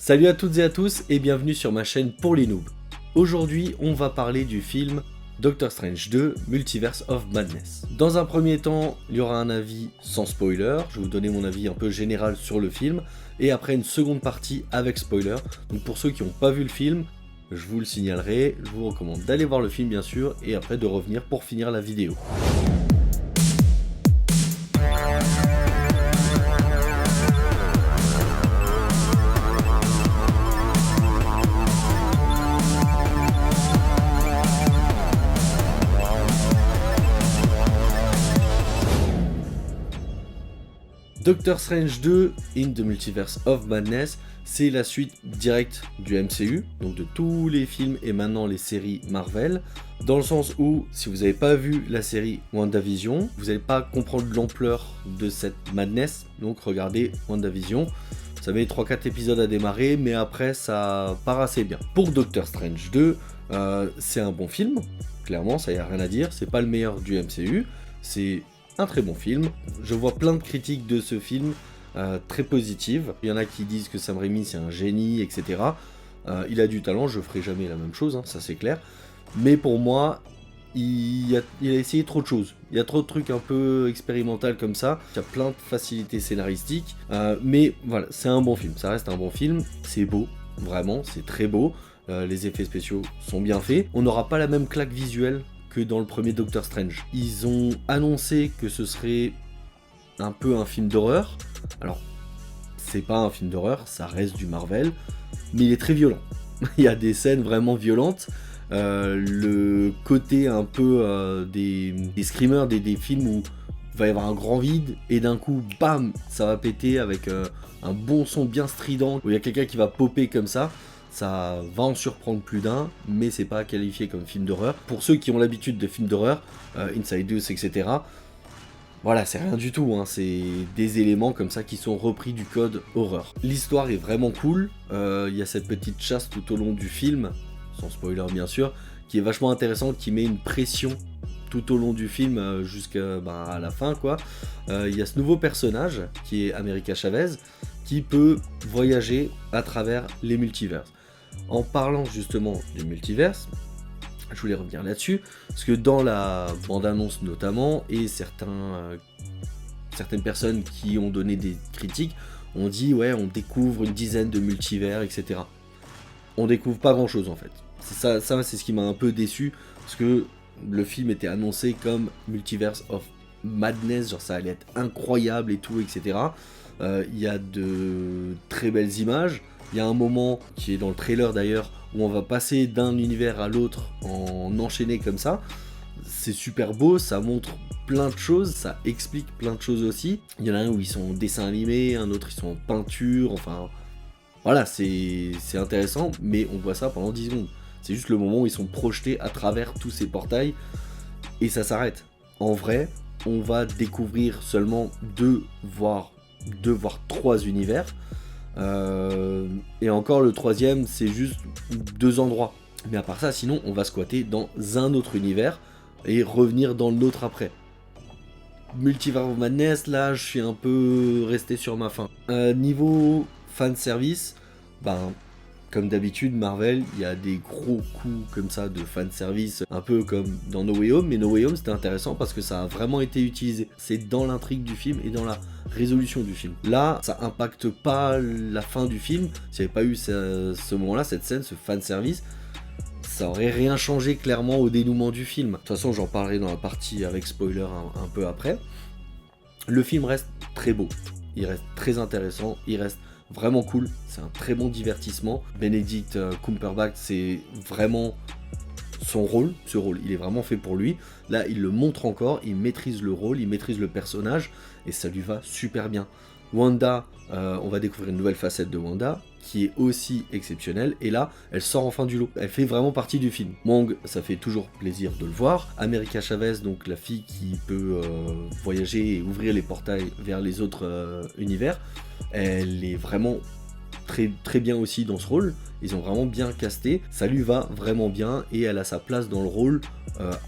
Salut à toutes et à tous et bienvenue sur ma chaîne pour les noobs. Aujourd'hui, on va parler du film Doctor Strange 2 Multiverse of Madness. Dans un premier temps, il y aura un avis sans spoiler, je vais vous donner mon avis un peu général sur le film, et après une seconde partie avec spoiler. Donc pour ceux qui n'ont pas vu le film, je vous le signalerai, je vous recommande d'aller voir le film bien sûr, et après de revenir pour finir la vidéo. Doctor Strange 2 in the Multiverse of Madness, c'est la suite directe du MCU, donc de tous les films et maintenant les séries Marvel, dans le sens où, si vous n'avez pas vu la série WandaVision, vous n'allez pas comprendre l'ampleur de cette madness, donc regardez WandaVision. Ça met 3-4 épisodes à démarrer, mais après ça part assez bien. Pour Doctor Strange 2, c'est un bon film, clairement, ça y a rien à dire, c'est pas le meilleur du MCU, c'est un très bon film. Je vois plein de critiques de ce film très positives. Il y en a qui disent que Sam Raimi c'est un génie, etc. Il a du talent, je ferai jamais la même chose, hein, ça c'est clair. Mais pour moi, il a essayé trop de choses. Il y a trop de trucs un peu expérimentaux comme ça. Il y a plein de facilités scénaristiques. Mais voilà, c'est un bon film. Ça reste un bon film. C'est beau, vraiment, c'est très beau. Les effets spéciaux sont bien faits. On n'aura pas la même claque visuelle que dans le premier Doctor Strange. Ils ont annoncé que ce serait un peu un film d'horreur. Alors, c'est pas un film d'horreur, ça reste du Marvel, mais il est très violent. Il y a des scènes vraiment violentes. Le côté un peu des screamers, des films où il va y avoir un grand vide et d'un coup, bam, ça va péter avec un bon son bien strident, où il y a quelqu'un qui va popper comme ça. Ça va en surprendre plus d'un, mais c'est pas qualifié comme film d'horreur. Pour ceux qui ont l'habitude de films d'horreur, Insidious, etc., voilà, c'est rien du tout, hein. C'est des éléments comme ça qui sont repris du code horreur. L'histoire est vraiment cool, il y a cette petite chasse tout au long du film, sans spoiler bien sûr, qui est vachement intéressante, qui met une pression tout au long du film jusqu'à la fin, quoi. Il y a ce nouveau personnage, qui est America Chavez, qui peut voyager à travers les multiverses. En parlant justement du multiverse, je voulais revenir là-dessus, parce que dans la bande-annonce notamment, et certaines personnes qui ont donné des critiques, ont dit ouais, on découvre une dizaine de multivers, etc. On découvre pas grand-chose en fait. Ça c'est ce qui m'a un peu déçu, parce que le film était annoncé comme Multiverse of Madness, genre ça allait être incroyable et tout, etc. Il y a de très belles images. Il y a un moment qui est dans le trailer d'ailleurs où on va passer d'un univers à l'autre en enchaîné comme ça. C'est super beau, ça montre plein de choses, ça explique plein de choses aussi. Il y en a un où ils sont en dessin animé, un autre ils sont en peinture, enfin voilà, c'est intéressant, mais on voit ça pendant 10 secondes. C'est juste le moment où ils sont projetés à travers tous ces portails et ça s'arrête. En vrai, on va découvrir seulement 2 voire 3 univers. Et encore le troisième c'est juste 2 endroits, mais à part ça sinon on va squatter dans un autre univers et revenir dans le nôtre après. Multiverse of Madness, là je suis un peu resté sur ma faim. Niveau fanservice, comme d'habitude Marvel, il y a des gros coups comme ça de fanservice, un peu comme dans No Way Home, mais No Way Home c'était intéressant parce que ça a vraiment été utilisé. C'est dans l'intrigue du film et dans la résolution du film. Là, ça impacte pas la fin du film. S'il n'y avait pas eu ce moment-là, cette scène, ce fanservice, ça aurait rien changé clairement au dénouement du film. De toute façon, j'en parlerai dans la partie avec spoiler un peu après. Le film reste très beau, il reste très intéressant, il reste vraiment cool, c'est un très bon divertissement. Benedict Cumberbatch, c'est vraiment son rôle, ce rôle, il est vraiment fait pour lui. Là, il le montre encore, il maîtrise le rôle, il maîtrise le personnage, et ça lui va super bien. Wanda, on va découvrir une nouvelle facette de Wanda, qui est aussi exceptionnelle, et là, elle sort enfin du lot. Elle fait vraiment partie du film. Wong, ça fait toujours plaisir de le voir. America Chavez, donc la fille qui peut voyager et ouvrir les portails vers les autres univers, elle est vraiment très, très bien aussi dans ce rôle. Ils ont vraiment bien casté, ça lui va vraiment bien et elle a sa place dans le rôle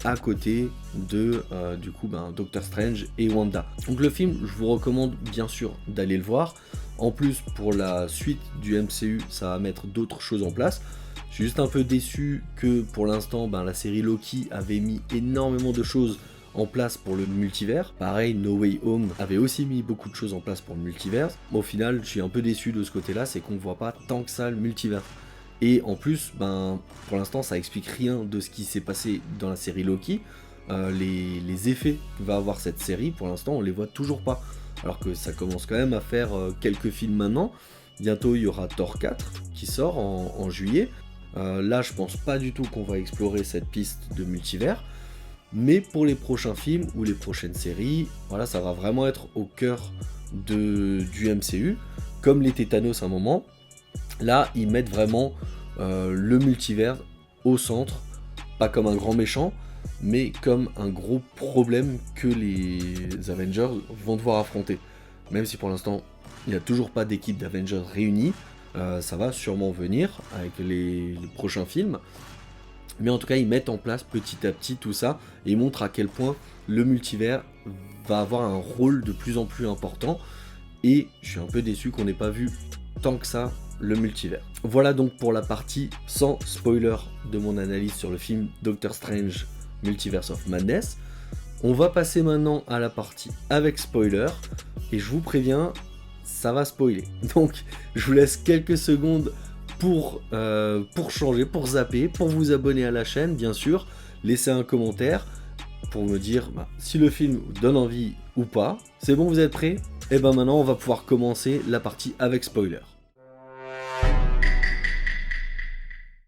à côté de du coup Doctor Strange et Wanda. Donc le film, je vous recommande bien sûr d'aller le voir. En plus, pour la suite du MCU, ça va mettre d'autres choses en place. Je suis juste un peu déçu que pour l'instant, la série Loki avait mis énormément de choses en place pour le multivers. Pareil, No Way Home avait aussi mis beaucoup de choses en place pour le multivers. Au final, je suis un peu déçu de ce côté-là, c'est qu'on ne voit pas tant que ça le multivers. Et en plus, pour l'instant, ça explique rien de ce qui s'est passé dans la série Loki. Les effets que va avoir cette série, pour l'instant, on les voit toujours pas. Alors que ça commence quand même à faire quelques films maintenant. Bientôt, il y aura Thor 4 qui sort en juillet. Là, je pense pas du tout qu'on va explorer cette piste de multivers. Mais pour les prochains films ou les prochaines séries, voilà, ça va vraiment être au cœur du MCU. Comme l'était Thanos à un moment. Là, ils mettent vraiment le multivers au centre. Pas comme un grand méchant, mais comme un gros problème que les Avengers vont devoir affronter. Même si pour l'instant, il n'y a toujours pas d'équipe d'Avengers réunie, ça va sûrement venir avec les prochains films. Mais en tout cas, ils mettent en place petit à petit tout ça, et ils montrent à quel point le multivers va avoir un rôle de plus en plus important, et je suis un peu déçu qu'on n'ait pas vu tant que ça le multivers. Voilà donc pour la partie sans spoiler de mon analyse sur le film Doctor Strange Multiverse of Madness. On va passer maintenant à la partie avec spoiler, et je vous préviens, ça va spoiler. Donc je vous laisse quelques secondes pour changer, pour zapper, pour vous abonner à la chaîne, bien sûr, laisser un commentaire pour me dire si le film vous donne envie ou pas. C'est bon, vous êtes prêts? Et maintenant on va pouvoir commencer la partie avec spoiler.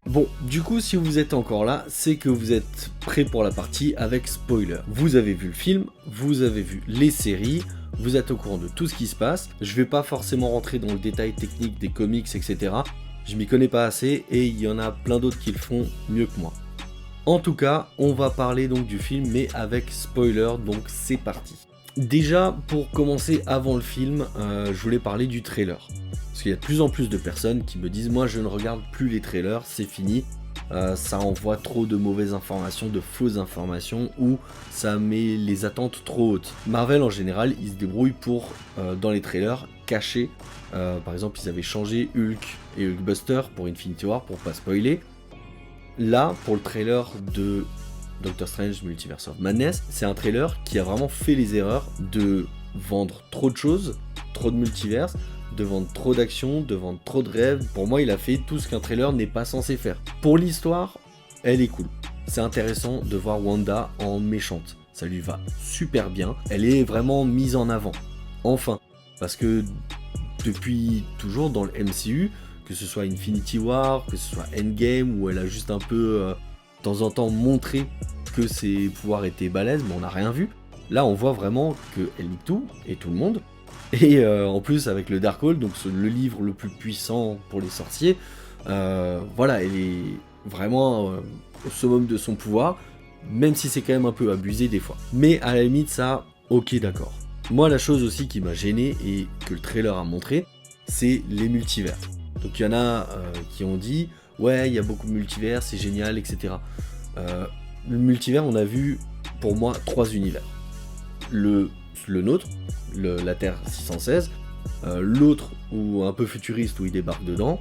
Bon, du coup, si vous êtes encore là, c'est que vous êtes prêts pour la partie avec spoiler. Vous avez vu le film, vous avez vu les séries, vous êtes au courant de tout ce qui se passe. Je vais pas forcément rentrer dans le détail technique des comics, etc. Je m'y connais pas assez et il y en a plein d'autres qui le font mieux que moi. En tout cas, on va parler donc du film, mais avec spoiler, donc c'est parti. Déjà, pour commencer avant le film, je voulais parler du trailer. Parce qu'il y a de plus en plus de personnes qui me disent « Moi, je ne regarde plus les trailers, c'est fini. Ça envoie trop de mauvaises informations, de fausses informations, ou ça met les attentes trop hautes. » Marvel, en général, ils se débrouillent pour, dans les trailers, cacher. Par exemple, ils avaient changé Hulk et Hulkbuster pour Infinity War, pour pas spoiler. Là, pour le trailer de Doctor Strange Multiverse of Madness, c'est un trailer qui a vraiment fait les erreurs de vendre trop de choses, trop de multiverses, de vendre trop d'actions, de vendre trop de rêves. Pour moi, il a fait tout ce qu'un trailer n'est pas censé faire. Pour l'histoire, elle est cool. C'est intéressant de voir Wanda en méchante. Ça lui va super bien. Elle est vraiment mise en avant. Enfin, parce que depuis toujours dans le MCU, que ce soit Infinity War, que ce soit Endgame, où elle a juste un peu, de temps en temps, montré que ses pouvoirs étaient balèzes, mais on n'a rien vu. Là, on voit vraiment qu'elle nique tout, et tout le monde. Et en plus, avec le Darkhold, donc le livre le plus puissant pour les sorciers, voilà, elle est vraiment au summum de son pouvoir, même si c'est quand même un peu abusé des fois. Mais à la limite, ça, ok, d'accord. Moi, la chose aussi qui m'a gêné, et que le trailer a montré, c'est les multivers. Donc il y en a qui ont dit « Ouais, il y a beaucoup de multivers, c'est génial, etc. » Le multivers, on a vu, pour moi, 3 univers. Le nôtre, la Terre 616, l'autre où un peu futuriste où il débarque dedans,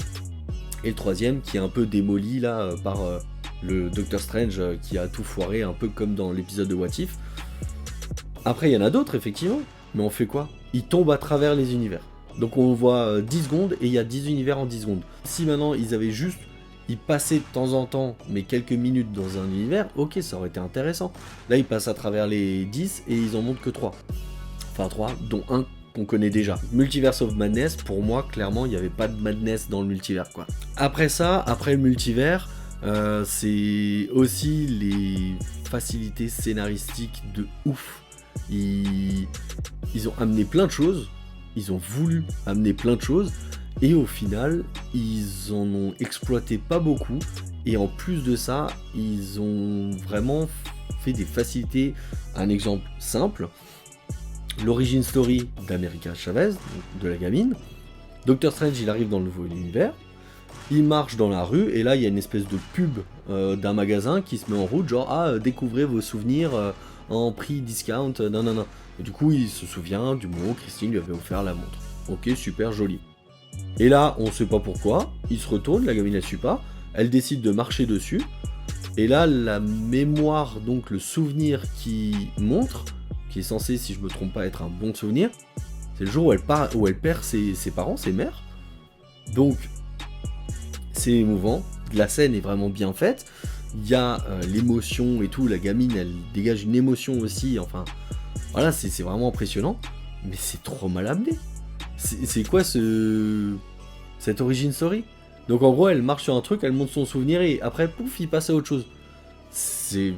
et le troisième qui est un peu démoli là par le Doctor Strange qui a tout foiré, un peu comme dans l'épisode de What If. Après il y en a d'autres effectivement, mais on fait quoi? Il tombe à travers les univers. Donc on voit 10 secondes et il y a 10 univers en 10 secondes. Si maintenant ils avaient juste, ils passaient de temps en temps, mais quelques minutes dans un univers, ok, ça aurait été intéressant. Là ils passent à travers les 10 et ils en montrent que 3. Enfin 3, dont un qu'on connaît déjà. Multiverse of Madness, pour moi, clairement, il n'y avait pas de madness dans le multivers, quoi. Après ça, après le multivers, c'est aussi les facilités scénaristiques de ouf. Ils ont amené plein de choses, ils ont voulu amener plein de choses, et au final, ils en ont exploité pas beaucoup, et en plus de ça, ils ont vraiment fait des facilités. Un exemple simple, l'origin story d'America Chavez, de la gamine. Doctor Strange, il arrive dans le nouveau univers, il marche dans la rue, et là, il y a une espèce de pub d'un magasin qui se met en route, genre, découvrez vos souvenirs en prix discount, non. Et du coup, il se souvient du moment où Christine lui avait offert la montre. Ok, super joli. Et là, on sait pas pourquoi, il se retourne, la gamine elle suit pas, elle décide de marcher dessus, et là, la mémoire, donc le souvenir qui montre, qui est censé, si je me trompe pas, être un bon souvenir, c'est le jour où elle perd ses parents, ses mères. Donc, c'est émouvant, la scène est vraiment bien faite, il y a l'émotion et tout, la gamine, elle dégage une émotion aussi, enfin, voilà, c'est vraiment impressionnant, mais c'est trop mal amené. C'est quoi cette origin story? Donc en gros, elle marche sur un truc, elle montre son souvenir et après, pouf, il passe à autre chose. C'est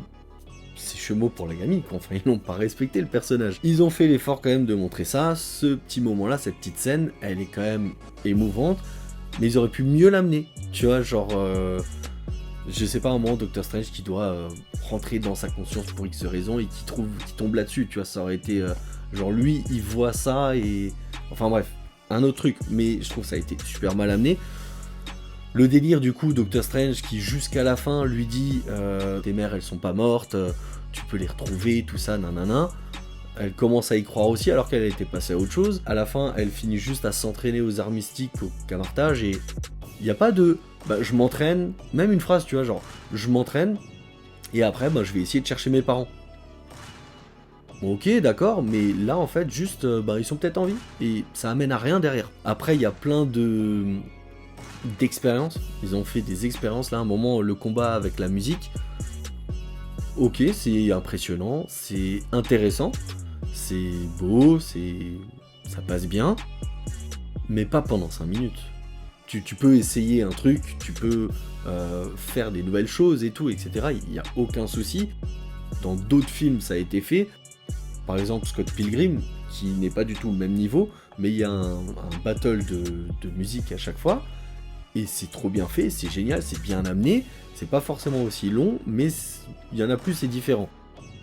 chemo pour la gamine, quoi. Enfin, ils n'ont pas respecté le personnage. Ils ont fait l'effort quand même de montrer ça. Ce petit moment-là, cette petite scène, elle est quand même émouvante, mais ils auraient pu mieux l'amener. Tu vois, genre, je sais pas, un moment, Doctor Strange qui doit rentrer dans sa conscience pour X raison et qui tombe là-dessus. Tu vois, ça aurait été, genre, lui, il voit ça et... Enfin bref, un autre truc, mais je trouve que ça a été super mal amené. Le délire du coup, Doctor Strange qui jusqu'à la fin lui dit tes mères elles sont pas mortes, tu peux les retrouver, tout ça, nanana. Elle commence à y croire aussi alors qu'elle était passée à autre chose. À la fin, elle finit juste à s'entraîner aux arts mystiques, au camartage, et il n'y a pas de je m'entraîne, même une phrase, tu vois, genre je m'entraîne et après je vais essayer de chercher mes parents. Bon, ok, d'accord, mais là en fait, juste ils sont peut-être en vie et ça amène à rien derrière. Après, il y a plein d'expériences. Ils ont fait des expériences là, à un moment, le combat avec la musique. Ok, c'est impressionnant, c'est intéressant, c'est beau, ça passe bien, mais pas pendant 5 minutes. Tu peux essayer un truc, tu peux faire des nouvelles choses et tout, etc. Il n'y a aucun souci. Dans d'autres films, ça a été fait. Par exemple, Scott Pilgrim, qui n'est pas du tout au même niveau, mais il y a un battle de musique à chaque fois. Et c'est trop bien fait, c'est génial, c'est bien amené. C'est pas forcément aussi long, mais il y en a plus, c'est différent.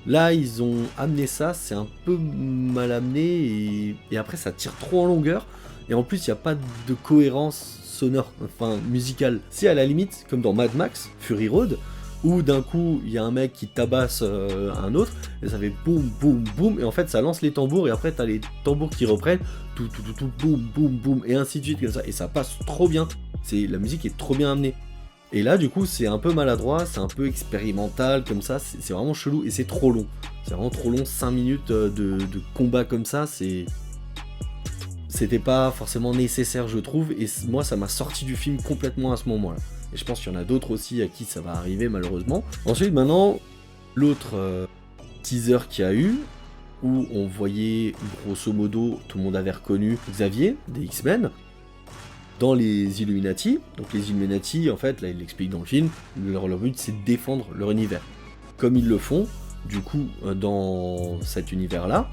Là, ils ont amené ça, c'est un peu mal amené, et après, ça tire trop en longueur. Et en plus, il n'y a pas de cohérence sonore, enfin musicale. C'est à la limite, comme dans Mad Max, Fury Road, où d'un coup, il y a un mec qui tabasse un autre, et ça fait boum, boum, boum, et en fait, ça lance les tambours, et après, t'as les tambours qui reprennent, tout, boum, boum, boum, et ainsi de suite, comme ça, et ça passe trop bien. La musique est trop bien amenée. Et là, du coup, c'est un peu maladroit, c'est un peu expérimental, comme ça, c'est vraiment chelou, et c'est trop long. C'est vraiment trop long, 5 minutes de combat comme ça, c'était pas forcément nécessaire, je trouve, et moi, ça m'a sorti du film complètement à ce moment-là. Et je pense qu'il y en a d'autres aussi à qui ça va arriver, malheureusement. Ensuite, maintenant, l'autre teaser qu'il y a eu, où on voyait, grosso modo, tout le monde avait reconnu Xavier, des X-Men, dans les Illuminati. Donc les Illuminati, en fait, là il l'explique dans le film, leur but c'est de défendre leur univers. Comme ils le font, du coup, dans cet univers-là,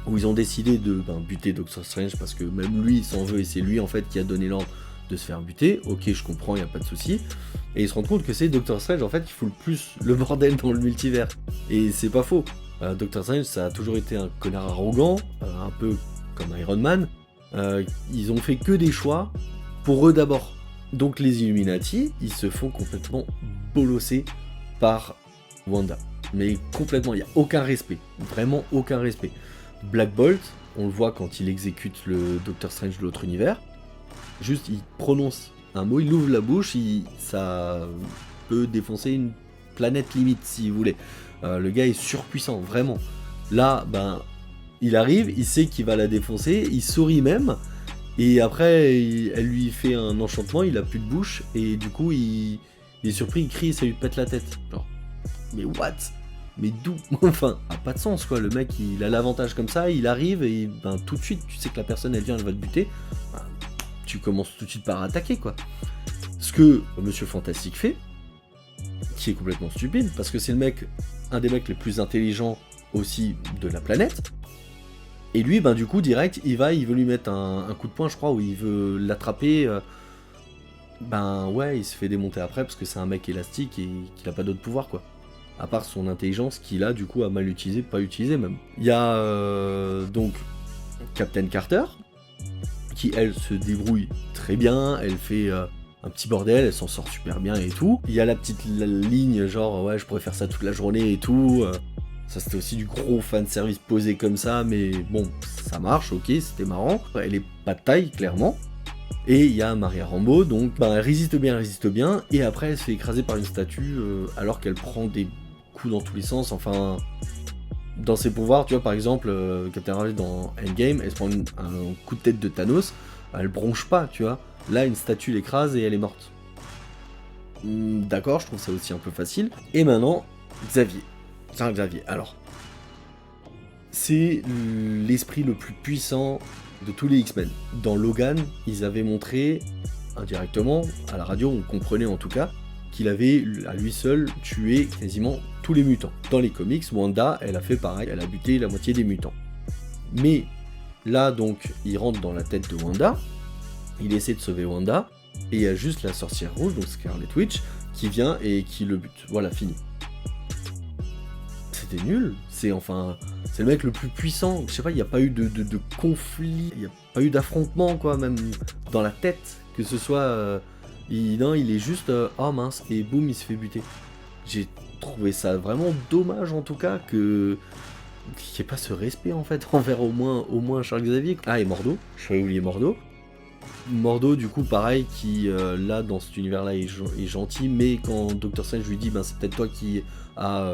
où ils ont décidé de buter Doctor Strange, parce que même lui il s'en veut, et c'est lui en fait qui a donné l'ordre de se faire buter. Ok, je comprends, il n'y a pas de souci. Et ils se rendent compte que c'est Doctor Strange en fait qui fout le plus le bordel dans le multivers. Et c'est pas faux. Doctor Strange, ça a toujours été un connard arrogant, un peu comme Iron Man. Ils ont fait que des choix pour eux d'abord. Donc les Illuminati, ils se font complètement bolosser par Wanda. Mais complètement, il n'y a aucun respect. Vraiment aucun respect. Black Bolt, on le voit quand il exécute le Doctor Strange de l'autre univers. Juste, il prononce un mot, il ouvre la bouche, ça peut défoncer une planète limite, si vous voulez. Le gars est surpuissant, vraiment. Là, il arrive, il sait qu'il va la défoncer, il sourit même, et après, elle lui fait un enchantement, il a plus de bouche, et du coup, il est surpris, il crie, et ça lui pète la tête. Genre, mais what? Mais d'où? Enfin, pas de sens, quoi. Le mec, il a l'avantage comme ça, il arrive, et tout de suite, tu sais que la personne, elle vient, elle va te buter. Tu commences tout de suite par attaquer, quoi. Ce que Monsieur Fantastique fait, qui est complètement stupide, parce que c'est un des mecs les plus intelligents aussi de la planète. Et lui, du coup, direct, il veut lui mettre un coup de poing, je crois, où il veut l'attraper. Ouais, il se fait démonter après, parce que c'est un mec élastique et qu'il a pas d'autre pouvoir, quoi. À part son intelligence, qu'il a, du coup, a mal utilisé, pas utilisé même. Il y a, donc, Captain Carter, qui elle se débrouille très bien, elle fait un petit bordel, elle s'en sort super bien et tout. Il y a la petite ligne genre ouais je pourrais faire ça toute la journée et tout. Ça c'était aussi du gros fanservice posé comme ça, mais bon, ça marche, ok, c'était marrant. Elle est pas de taille, clairement. Et il y a Maria Rambeau, donc elle résiste bien, et après elle se fait écraser par une statue alors qu'elle prend des coups dans tous les sens, enfin... Dans ses pouvoirs, tu vois, par exemple, Captain Marvel dans Endgame, elle se prend un coup de tête de Thanos, elle bronche pas, tu vois. Là, une statue l'écrase et elle est morte. D'accord, je trouve ça aussi un peu facile. Et maintenant, Xavier. Tiens, Xavier, alors. C'est l'esprit le plus puissant de tous les X-Men. Dans Logan, ils avaient montré, indirectement, à la radio, on comprenait en tout cas, qu'il avait, à lui seul, tué quasiment tous les mutants. Dans les comics, Wanda, elle a fait pareil, elle a buté la moitié des mutants. Mais là, donc, il rentre dans la tête de Wanda, il essaie de sauver Wanda, et il y a juste la sorcière rouge, donc Scarlet Witch, qui vient et qui le bute. Voilà, fini. C'était nul, c'est le mec le plus puissant, je sais pas, il n'y a pas eu de conflit, il n'y a pas eu d'affrontement, quoi, même dans la tête, que ce soit... il est juste oh mince, et boum, il se fait buter. J'ai trouvé ça vraiment dommage en tout cas qu'il n'y ait pas ce respect en fait envers au moins Charles Xavier. Ah, et Mordo, je vais oublier Mordo. Mordo du coup pareil qui là dans cet univers là est gentil, mais quand Dr Strange lui dit c'est peut-être toi qui a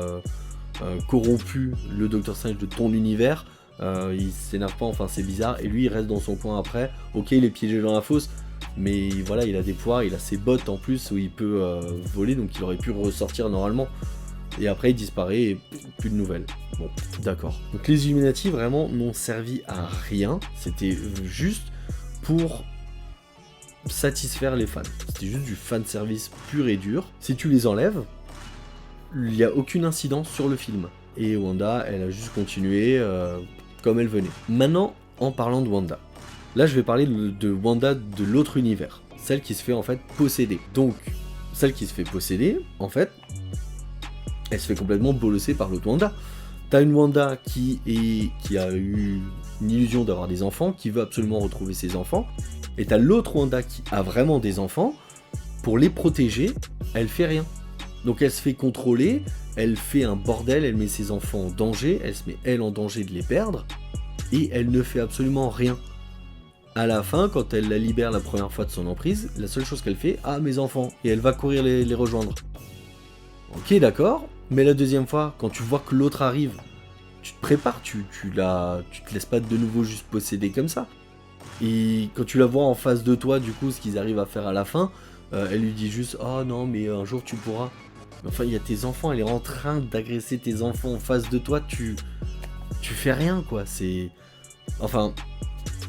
corrompu le Dr Strange de ton univers, il s'énerve pas, enfin c'est bizarre, et lui il reste dans son coin après. Ok, il est piégé dans la fosse, mais voilà, il a des pouvoirs, il a ses bottes en plus où il peut voler, donc il aurait pu ressortir normalement. Et après il disparaît et plus de nouvelles. Bon, d'accord. Donc les Illuminati vraiment n'ont servi à rien, c'était juste pour satisfaire les fans. C'était juste du fan service pur et dur. Si tu les enlèves, il n'y a aucune incidence sur le film. Et Wanda, elle a juste continué comme elle venait. Maintenant, en parlant de Wanda, là, je vais parler de Wanda de l'autre univers, celle qui se fait en fait posséder. Donc, celle qui se fait posséder, en fait, elle se fait complètement bolosser par l'autre Wanda. T'as une Wanda qui a eu une illusion d'avoir des enfants, qui veut absolument retrouver ses enfants, et t'as l'autre Wanda qui a vraiment des enfants, pour les protéger, elle fait rien. Donc elle se fait contrôler, elle fait un bordel, elle met ses enfants en danger, elle se met elle en danger de les perdre, et elle ne fait absolument rien. À la fin, quand elle la libère la première fois de son emprise, la seule chose qu'elle fait, mes enfants, et elle va courir les rejoindre. Ok, d'accord, mais la deuxième fois, quand tu vois que l'autre arrive, tu te prépares, tu te laisses pas de nouveau juste posséder comme ça. Et quand tu la vois en face de toi, du coup, ce qu'ils arrivent à faire à la fin, elle lui dit juste « Oh non, mais un jour tu pourras ». Enfin, il y a tes enfants, elle est en train d'agresser tes enfants en face de toi, tu fais rien, quoi, c'est... Enfin,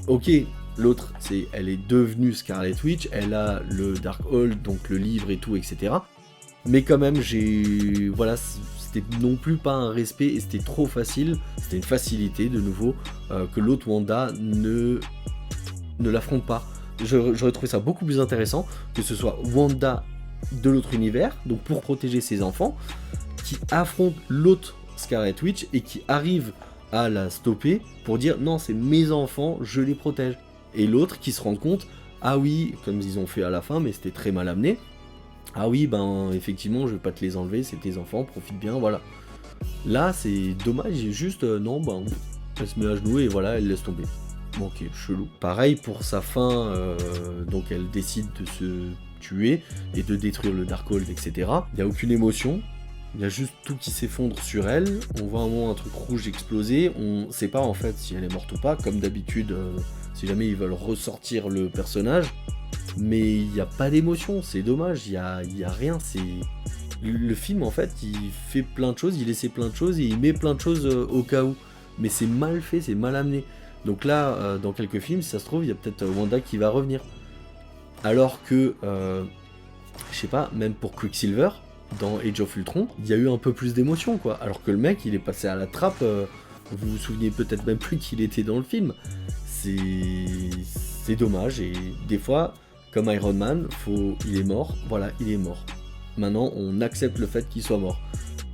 ok, l'autre, elle est devenue Scarlet Witch, elle a le Darkhold, donc le livre et tout, etc. Mais quand même, voilà, c'était non plus pas un respect, et c'était trop facile, c'était une facilité, de nouveau, que l'autre Wanda ne l'affronte pas. J'aurais trouvé ça beaucoup plus intéressant que ce soit Wanda de l'autre univers, donc pour protéger ses enfants, qui affronte l'autre Scarlet Witch et qui arrive à la stopper pour dire non, c'est mes enfants, je les protège. Et l'autre qui se rend compte, ah oui, comme ils ont fait à la fin, mais c'était très mal amené, ah oui, effectivement, je vais pas te les enlever, c'est tes enfants, profite bien, voilà. Là, c'est dommage, juste, non, elle se met à genoux et voilà, elle laisse tomber. Bon, ok, chelou. Pareil pour sa fin, donc elle décide de se tuer et de détruire le Darkhold, etc. Il n'y a aucune émotion, il y a juste tout qui s'effondre sur elle. On voit un moment un truc rouge exploser, on sait pas en fait si elle est morte ou pas, comme d'habitude, si jamais ils veulent ressortir le personnage. Mais il n'y a pas d'émotion, c'est dommage, il y a rien, c'est... Le film en fait, il fait plein de choses, il essaie plein de choses et il met plein de choses au cas où. Mais c'est mal fait, c'est mal amené. Donc là, dans quelques films, si ça se trouve, il y a peut-être Wanda qui va revenir. Alors que, je sais pas, même pour Quicksilver, dans Age of Ultron, il y a eu un peu plus d'émotion, quoi. Alors que le mec, il est passé à la trappe, vous vous souvenez peut-être même plus qu'il était dans le film. C'est dommage, et des fois, comme Iron Man, il est mort, voilà, il est mort. Maintenant, on accepte le fait qu'il soit mort.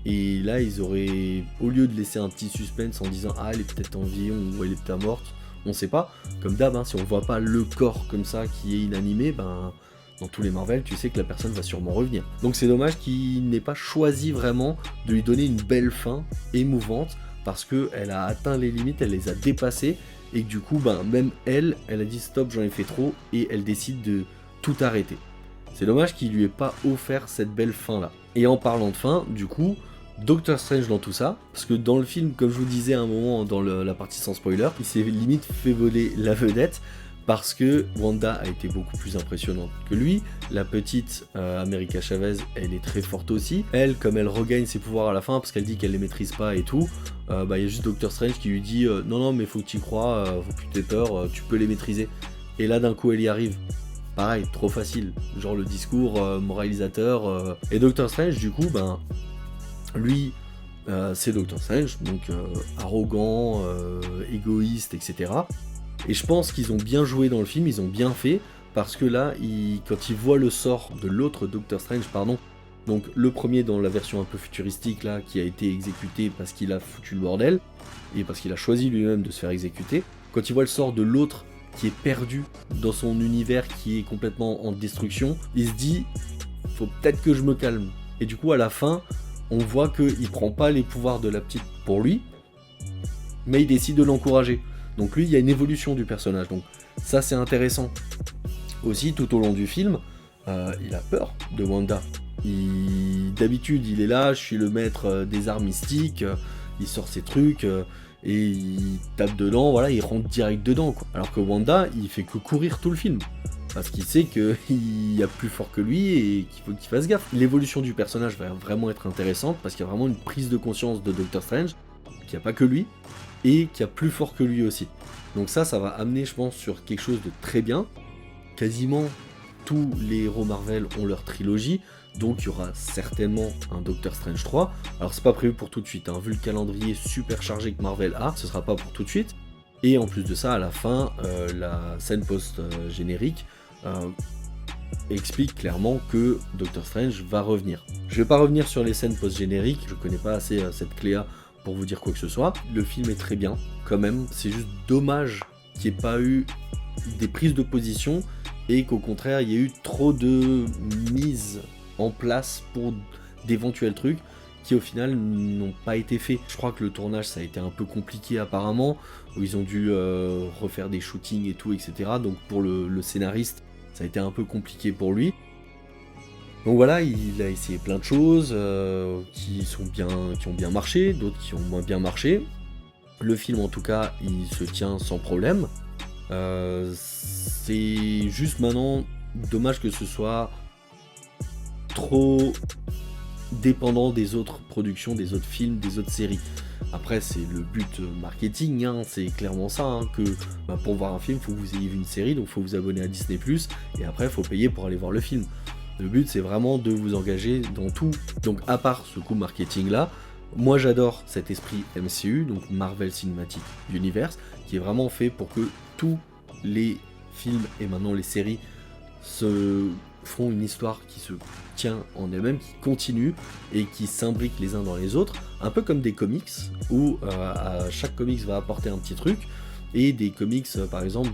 Et là, ils auraient, au lieu de laisser un petit suspense en disant « Ah, elle est peut-être en vie, ou elle est peut-être morte », on sait pas. Comme d'hab, hein, si on voit pas le corps comme ça qui est inanimé, ben dans tous les Marvel, tu sais que la personne va sûrement revenir. Donc c'est dommage qu'il n'ait pas choisi vraiment de lui donner une belle fin émouvante, parce qu'elle a atteint les limites, elle les a dépassées, et que du coup, ben, même elle a dit stop, j'en ai fait trop, et elle décide de tout arrêter. C'est dommage qu'il lui ait pas offert cette belle fin là. Et en parlant de fin, du coup, Doctor Strange dans tout ça, parce que dans le film, comme je vous disais à un moment dans la partie sans spoiler, il s'est limite fait voler la vedette, parce que Wanda a été beaucoup plus impressionnante que lui. La petite America Chavez, elle est très forte aussi. Elle, comme elle regagne ses pouvoirs à la fin, parce qu'elle dit qu'elle les maîtrise pas et tout, y a juste Doctor Strange qui lui dit non mais faut que tu y crois, faut plus que t'aies peur, tu peux les maîtriser. Et là d'un coup elle y arrive. Pareil, trop facile, genre le discours moralisateur. Et Doctor Strange du coup, lui c'est Doctor Strange, donc arrogant, égoïste, etc. Et je pense qu'ils ont bien joué dans le film, ils ont bien fait, parce que là, quand ils voient le sort de l'autre Doctor Strange, donc le premier dans la version un peu futuristique là, qui a été exécuté parce qu'il a foutu le bordel, et parce qu'il a choisi lui-même de se faire exécuter, quand il voit le sort de l'autre qui est perdu dans son univers qui est complètement en destruction, il se dit, faut peut-être que je me calme. Et du coup à la fin, on voit qu'il prend pas les pouvoirs de la petite pour lui, mais il décide de l'encourager. Donc lui, il y a une évolution du personnage, donc ça c'est intéressant. Aussi, tout au long du film, il a peur de Wanda. D'habitude, il est là, je suis le maître des arts mystiques, il sort ses trucs, et il tape dedans, voilà, il rentre direct dedans, quoi. Alors que Wanda, il fait que courir tout le film, parce qu'il sait qu'il y a plus fort que lui et qu'il faut qu'il fasse gaffe. L'évolution du personnage va vraiment être intéressante, parce qu'il y a vraiment une prise de conscience de Doctor Strange, qu'il n'y a pas que lui, et qu'il y a plus fort que lui aussi. Donc ça va amener, je pense, sur quelque chose de très bien. Quasiment tous les héros Marvel ont leur trilogie, donc il y aura certainement un Doctor Strange 3. Alors c'est pas prévu pour tout de suite, hein. Vu le calendrier super chargé que Marvel a, ce sera pas pour tout de suite. Et en plus de ça, à la fin, la scène post-générique explique clairement que Doctor Strange va revenir. Je vais pas revenir sur les scènes post-génériques, je connais pas assez cette clé-là pour vous dire quoi que ce soit. Le film est très bien, quand même. C'est juste dommage qu'il n'y ait pas eu des prises de position et qu'au contraire, il y ait eu trop de mises en place pour d'éventuels trucs qui au final n'ont pas été faits. Je crois que le tournage ça a été un peu compliqué apparemment, où ils ont dû refaire des shootings et tout, etc. Donc pour le scénariste, ça a été un peu compliqué pour lui. Donc voilà, il a essayé plein de choses qui ont bien marché, d'autres qui ont moins bien marché. Le film en tout cas, il se tient sans problème. C'est juste maintenant dommage que ce soit trop dépendant des autres productions, des autres films, des autres séries. Après c'est le but marketing, hein, c'est clairement ça, hein, que pour voir un film, il faut que vous ayez vu une série, donc il faut vous abonner à Disney+, et après il faut payer pour aller voir le film. Le but c'est vraiment de vous engager dans tout. Donc à part ce coup marketing là, moi j'adore cet esprit MCU, donc Marvel Cinematic Universe, qui est vraiment fait pour que tous les films et maintenant les séries se font une histoire qui se tient en elle-même, qui continue et qui s'imbrique les uns dans les autres, un peu comme des comics, où chaque comics va apporter un petit truc, et des comics par exemple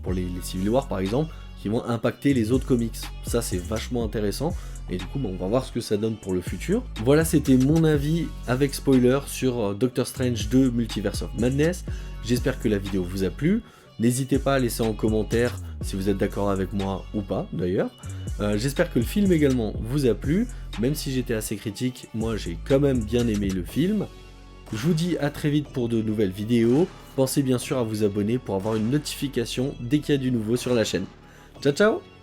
pour les Civil War par exemple, qui vont impacter les autres comics. Ça c'est vachement intéressant, et du coup on va voir ce que ça donne pour le futur. Voilà, c'était mon avis avec spoiler sur Doctor Strange 2 Multiverse of Madness. J'espère que la vidéo vous a plu. N'hésitez pas à laisser en commentaire si vous êtes d'accord avec moi ou pas d'ailleurs. J'espère que le film également vous a plu, même si j'étais assez critique, moi j'ai quand même bien aimé le film. Je vous dis à très vite pour de nouvelles vidéos. Pensez bien sûr à vous abonner pour avoir une notification dès qu'il y a du nouveau sur la chaîne. Ciao ciao!